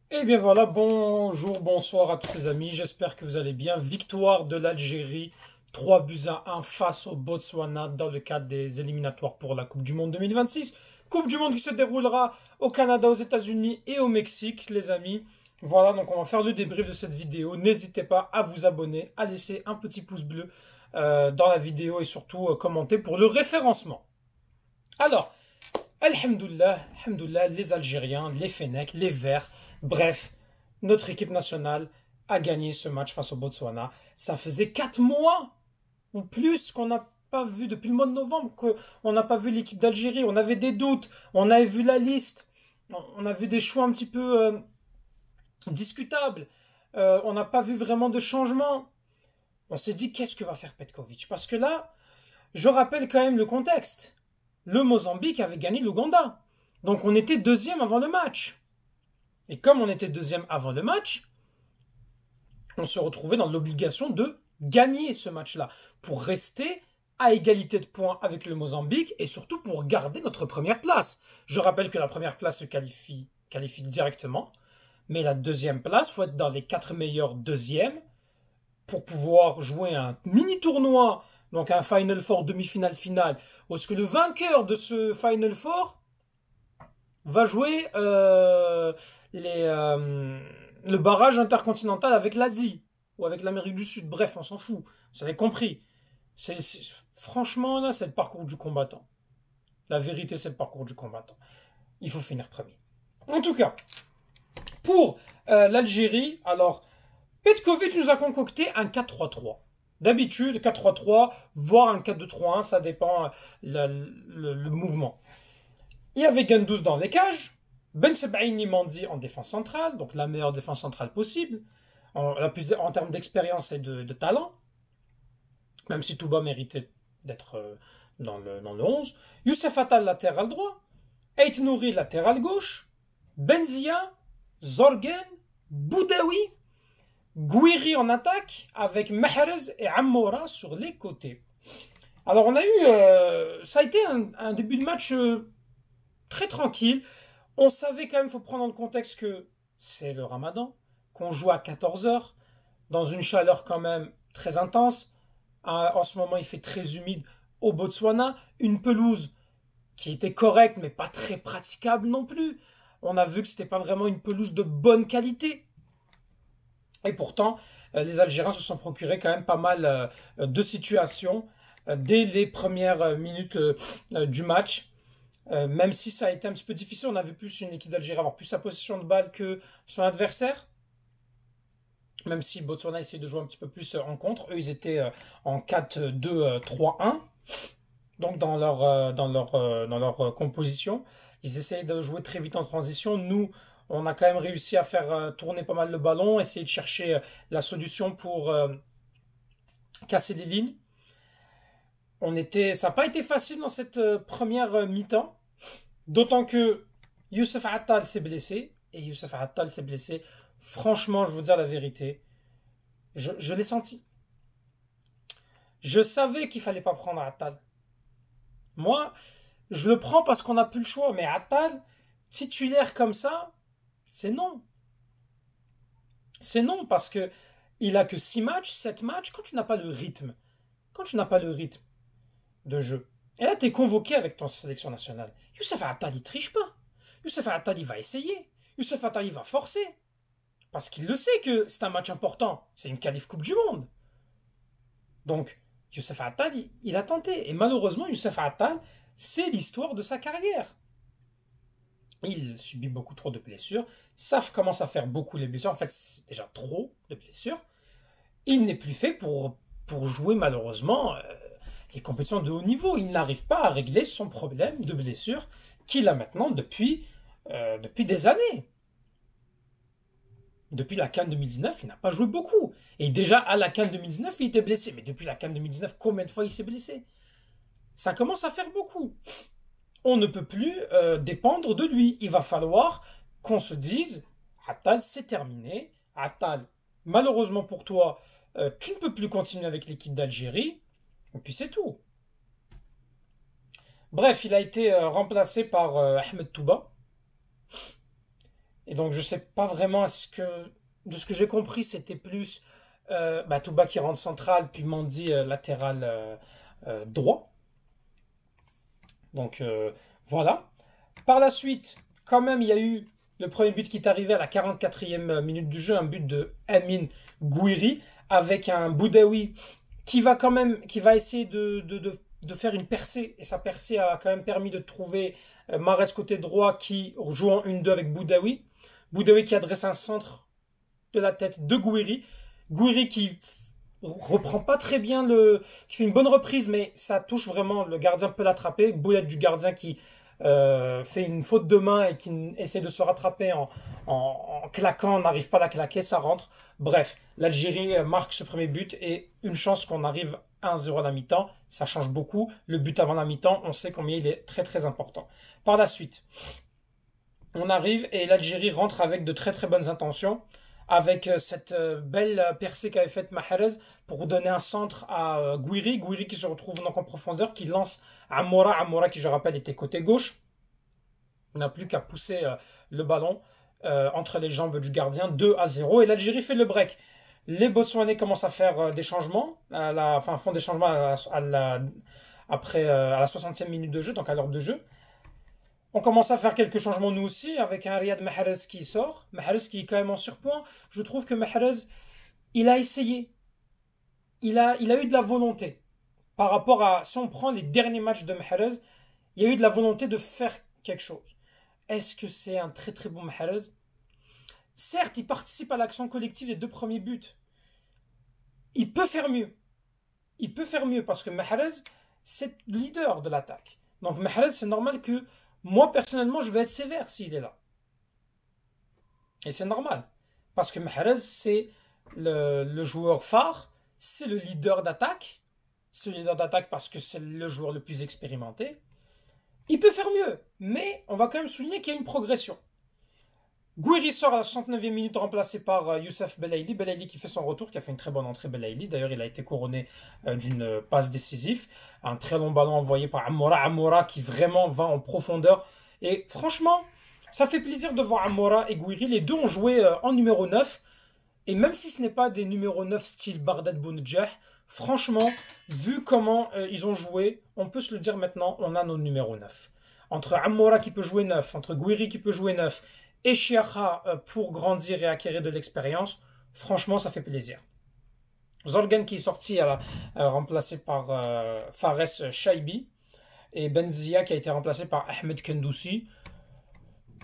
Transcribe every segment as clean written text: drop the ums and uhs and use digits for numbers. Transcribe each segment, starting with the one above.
Eh bien voilà, bonjour, bonsoir à tous les amis, j'espère que vous allez bien. Victoire de l'Algérie, 3 buts à 1 face au Botswana dans le cadre des éliminatoires pour la Coupe du Monde 2026. Coupe du Monde qui se déroulera au Canada, aux États-Unis et au Mexique, les amis. Voilà, donc on va faire le débrief de cette vidéo. N'hésitez pas à vous abonner, à laisser un petit pouce bleu dans la vidéo et surtout commenter pour le référencement. Alors, Alhamdoulilah, alhamdoulilah, les Algériens, les Fennecs, les Verts, bref, notre équipe nationale a gagné ce match face au Botswana. Ça faisait 4 mois ou plus qu'on n'a pas vu, depuis le mois de novembre, qu'on n'a pas vu l'équipe d'Algérie. On avait des doutes, on avait vu la liste, on a vu des choix un petit peu discutables. On n'a pas vu vraiment de changement. On s'est dit, qu'est-ce que va faire Petkovic? Parce que là, je rappelle quand même le contexte. Le Mozambique avait gagné l'Ouganda. Donc on était deuxième avant le match. Et comme on était deuxième avant le match, on se retrouvait dans l'obligation de gagner ce match-là pour rester à égalité de points avec le Mozambique et surtout pour garder notre première place. Je rappelle que la première place se qualifie directement, mais la deuxième place, il faut être dans les 4 meilleurs deuxièmes pour pouvoir jouer un mini tournoi, donc un Final Four demi-finale finale, où ce que le vainqueur de ce Final Four va jouer le barrage intercontinental avec l'Asie ou avec l'Amérique du Sud. Bref, on s'en fout. Vous avez compris. Franchement, là, c'est le parcours du combattant. La vérité, c'est le parcours du combattant. Il faut finir premier. En tout cas, pour l'Algérie, alors, Petkovic nous a concocté un 4-3-3. D'habitude, 4-3-3, voire un 4-2-3-1, ça dépend le mouvement. Il y avait Gendouzi dans les cages, Ben Sebaini Mandi en défense centrale, donc la meilleure défense centrale possible, en termes d'expérience et de talent, même si Touba méritait d'être dans le 11. Youssef Attal latéral droit, Ait Nouri latéral gauche, Benzia, Zorgen, Boudaoui, Gouiri en attaque, avec Mahrez et Amoura sur les côtés. Alors on a eu, ça a été un début de match très tranquille. On savait quand même, il faut prendre en contexte que c'est le Ramadan, qu'on joue à 14 heures, dans une chaleur quand même très intense. En ce moment, il fait très humide au Botswana. Une pelouse qui était correcte, mais pas très praticable non plus. On a vu que c'était pas vraiment une pelouse de bonne qualité. Et pourtant, les Algériens se sont procurés quand même pas mal de situations dès les premières minutes du match. Même si ça a été un petit peu difficile, on a vu plus une équipe d'Algérie avoir plus sa possession de balle que son adversaire. Même si Botswana essayait de jouer un petit peu plus en contre. Eux, ils étaient en 4-2-3-1. Donc dans leur composition. Ils essayaient de jouer très vite en transition. Nous, on a quand même réussi à faire tourner pas mal le ballon, essayer de chercher la solution pour casser les lignes. Ça n'a pas été facile dans cette première mi-temps. D'autant que Youssef Attal s'est blessé. Et Youssef Attal s'est blessé. Franchement, je vous dire la vérité. Je l'ai senti. Je savais qu'il fallait pas prendre Attal. Moi, je le prends parce qu'on n'a plus le choix. Mais Attal, titulaire comme ça, c'est non. C'est non parce que il a que 6 matchs, 7 matchs. Quand tu n'as pas le rythme, quand tu n'as pas le rythme de jeu, et là, tu es convoqué avec ton sélection nationale. Youssef Attal, il triche pas. Youssef Attal, il va essayer. Youssef Attal, il va forcer. Parce qu'il le sait que c'est un match important. C'est une qualif Coupe du Monde. Donc, Youssef Attal, il a tenté. Et malheureusement, Youssef Attal, c'est l'histoire de sa carrière. Il subit beaucoup trop de blessures. Ça commence à faire beaucoup les blessures. En fait, c'est déjà trop de blessures. Il n'est plus fait pour jouer, malheureusement, les compétitions de haut niveau. Il n'arrive pas à régler son problème de blessure qu'il a maintenant depuis des années. Depuis la CAN 2019, il n'a pas joué beaucoup. Et déjà, à la CAN 2019, il était blessé. Mais depuis la CAN 2019, combien de fois il s'est blessé? Ça commence à faire beaucoup. On ne peut plus dépendre de lui. Il va falloir qu'on se dise, Attal, c'est terminé. Attal, malheureusement pour toi, tu ne peux plus continuer avec l'équipe d'Algérie. Et puis c'est tout. Bref, il a été remplacé par Ahmed Touba. Et donc, je sais pas vraiment de ce que j'ai compris, c'était plus Touba qui rentre central, puis Mendy latéral droit. Donc, voilà. Par la suite, quand même, il y a eu le premier but qui est arrivé à la 44e minute du jeu, un but de Amin Gouiri, avec un Boudaoui qui va essayer de faire une percée. Et sa percée a quand même permis de trouver Mahrez côté droit qui joue en 1-2 avec Boudaoui. Boudaoui qui adresse un centre de la tête de Gouiri. Gouiri qui reprend pas très bien qui fait une bonne reprise, mais ça touche vraiment, le gardien peut l'attraper. Boulette du gardien qui fait une faute de main et qui essaie de se rattraper en claquant, on n'arrive pas à la claquer, ça rentre. Bref, l'Algérie marque ce premier but et une chance qu'on arrive 1-0 à la mi-temps, ça change beaucoup. Le but avant la mi-temps, on sait combien il est très très important. Par la suite, on arrive et l'Algérie rentre avec de très très bonnes intentions, avec cette belle percée qu'avait faite Mahrez pour donner un centre à Gouiri. Gouiri qui se retrouve donc en profondeur, qui lance Amoura. Amoura qui, je rappelle, était côté gauche. On n'a plus qu'à pousser le ballon entre les jambes du gardien, 2-0. Et l'Algérie fait le break. Les Botswanais commencent à faire des changements, font des changements à la 60e minute de jeu, donc à l'heure de jeu. On commence à faire quelques changements nous aussi, avec un Riyad Mahrez qui sort. Mahrez qui est quand même en surpoids. Je trouve que Mahrez, il a essayé. Il a eu de la volonté. Par rapport à, si on prend les derniers matchs de Mahrez, il y a eu de la volonté de faire quelque chose. Est-ce que c'est un très très bon Mahrez? Certes, il participe à l'action collective des 2 premiers buts. Il peut faire mieux. Il peut faire mieux parce que Mahrez, c'est le leader de l'attaque. Donc Mahrez, c'est normal que moi, personnellement, je vais être sévère s'il est là. Et c'est normal. Parce que Mahrez, c'est le joueur phare, c'est le leader d'attaque. C'est le leader d'attaque parce que c'est le joueur le plus expérimenté. Il peut faire mieux, mais on va quand même souligner qu'il y a une progression. Gouiri sort à la 69e minute remplacé par Youssef Belaïli. Belaïli qui fait son retour, qui a fait une très bonne entrée Belaïli. D'ailleurs, il a été couronné d'une passe décisive. Un très long ballon envoyé par Amoura. Amoura qui vraiment va en profondeur. Et franchement, ça fait plaisir de voir Amoura et Gouiri. Les deux ont joué en numéro 9. Et même si ce n'est pas des numéros 9 style Bardet Bounedjah, franchement, vu comment ils ont joué, on peut se le dire maintenant, on a nos numéros 9. Entre Amoura qui peut jouer 9, entre Gouiri qui peut jouer 9, et Chiacha pour grandir et acquérir de l'expérience, franchement, ça fait plaisir. Zorgan qui est sorti remplacé par Fares Chaibi et Benzia qui a été remplacé par Ahmed Kendoussi.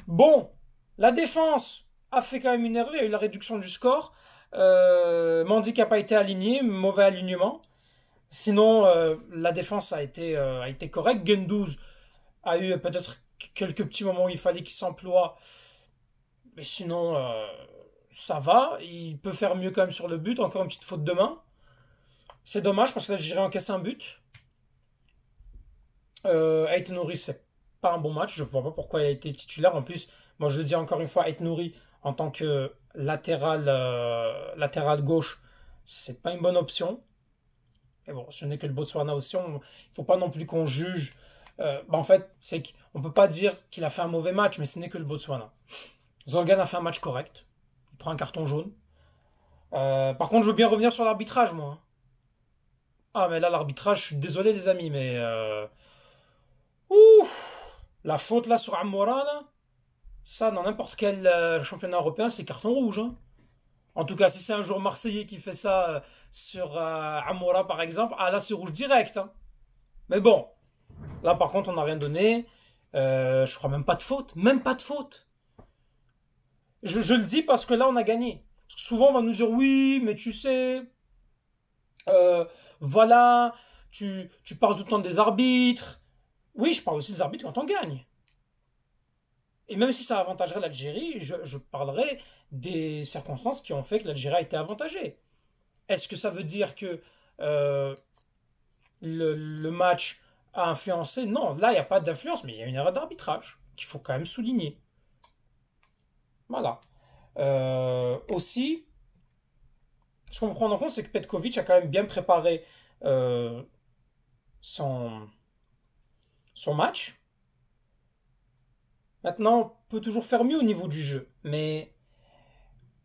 Bon, la défense a fait quand même une erreur, il y a eu la réduction du score. Mendy qui n'a pas été aligné, mauvais alignement. Sinon, la défense a été correcte. Gendouz a eu peut-être quelques petits moments où il fallait qu'il s'emploie. Mais sinon, ça va. Il peut faire mieux quand même sur le but. Encore une petite faute de main. C'est dommage parce que l'Algérie a encaissé un but. Ait Nouri, c'est pas un bon match. Je ne vois pas pourquoi il a été titulaire. En plus, moi je le dis encore une fois, Ait Nouri en tant que latéral gauche, c'est pas une bonne option. Et bon, ce n'est que le Botswana aussi. Il ne faut pas non plus qu'on juge. En fait, c'est qu'on ne peut pas dire qu'il a fait un mauvais match, mais ce n'est que le Botswana. Zorgan a fait un match correct. Il prend un carton jaune. Par contre, je veux bien revenir sur l'arbitrage, moi. Ah, mais là, l'arbitrage, je suis désolé, les amis, mais... Ouh, la faute, là, sur Amoura, là, ça, dans n'importe quel championnat européen, c'est carton rouge. Hein. En tout cas, si c'est un joueur marseillais qui fait ça sur Amoura, par exemple, ah là, c'est rouge direct. Hein. Mais bon, là, par contre, on n'a rien donné. Je crois même pas de faute. Même pas de faute. Je le dis parce que là, on a gagné. Parce que souvent, on va nous dire, oui, mais tu sais, voilà, tu parles tout le temps des arbitres. Oui, je parle aussi des arbitres quand on gagne. Et même si ça avantagerait l'Algérie, je parlerai des circonstances qui ont fait que l'Algérie a été avantagée. Est-ce que ça veut dire que le match a influencé? Non, là, il n'y a pas d'influence, mais il y a une erreur d'arbitrage qu'il faut quand même souligner. Voilà. Aussi, ce qu'on peut prendre en compte, c'est que Petkovic a quand même bien préparé son match. Maintenant, on peut toujours faire mieux au niveau du jeu. Mais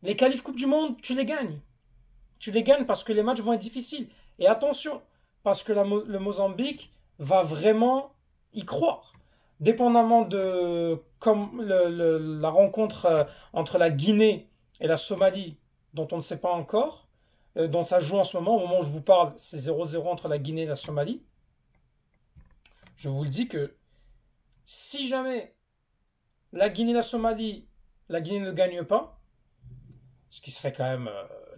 les qualifs Coupe du Monde, tu les gagnes. Tu les gagnes parce que les matchs vont être difficiles. Et attention, parce que le Mozambique va vraiment y croire. Dépendamment de comme la rencontre entre la Guinée et la Somalie, dont on ne sait pas encore, dont ça joue en ce moment, au moment où je vous parle, c'est 0-0 entre la Guinée et la Somalie. Je vous le dis que si jamais la Guinée et la Somalie, la Guinée ne gagne pas, ce qui serait quand même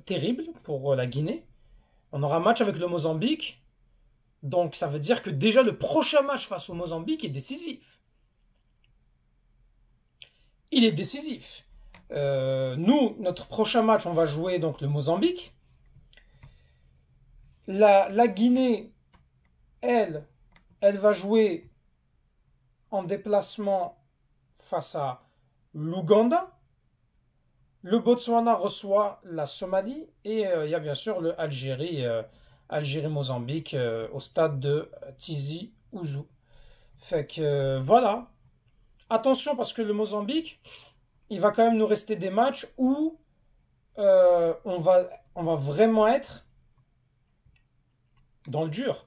terrible pour la Guinée, on aura un match avec le Mozambique. Donc ça veut dire que déjà le prochain match face au Mozambique est décisif. Il est décisif. Nous, notre prochain match, on va jouer donc le Mozambique. La Guinée, elle, elle va jouer en déplacement face à l'Ouganda. Le Botswana reçoit la Somalie et il y a bien sûr le Algérie, Algérie-Mozambique au stade de Tizi Ouzou. Fait que voilà. Attention parce que le Mozambique, il va quand même nous rester des matchs où on va vraiment être dans le dur.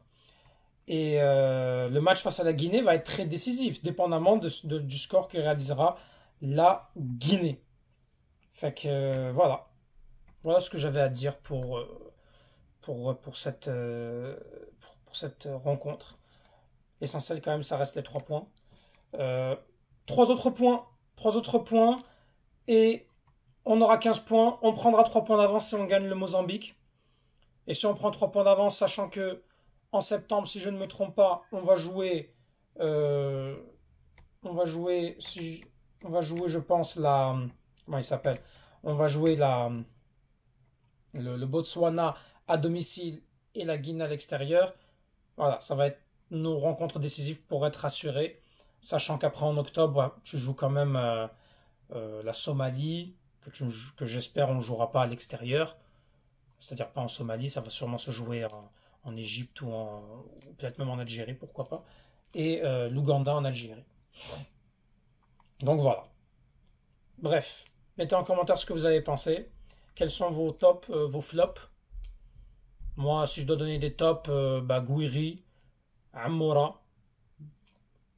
Et le match face à la Guinée va être très décisif, dépendamment du score que réalisera la Guinée. Fait que voilà. Voilà ce que j'avais à dire pour cette rencontre. L'essentiel quand même, ça reste les 3 points. Euh, trois autres points. 3 autres points. Et on aura 15 points. On prendra 3 points d'avance si on gagne le Mozambique. Et si on prend 3 points d'avance, sachant que en septembre, si je ne me trompe pas, on va jouer. euh, on va jouer. On va jouer, je pense, la. Comment il s'appelle? On va jouer le Botswana à domicile et la Guinée à l'extérieur. Voilà, ça va être nos rencontres décisives pour être assurés. Sachant qu'après en octobre, ouais, tu joues quand même la Somalie, que j'espère on ne jouera pas à l'extérieur. C'est-à-dire pas en Somalie, ça va sûrement se jouer en Égypte ou peut-être même en Algérie, pourquoi pas. Et l'Ouganda en Algérie. Donc voilà. Bref, mettez en commentaire ce que vous avez pensé. Quels sont vos tops, vos flops. Moi, si je dois donner des tops, Gouiri, Amoura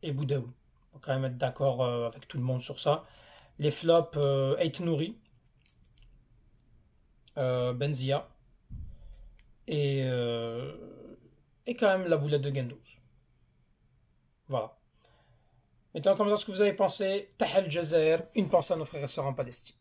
et Boudaoui. On va quand même être d'accord avec tout le monde sur ça. Les flops, Ait Nouri, Benzia et, euh, et quand même la boulette de Gendouzi. Voilà. Mettez en commentaire ce que vous avez pensé. Tahel Jazer, une pensée à nos frères et sœurs en Palestine.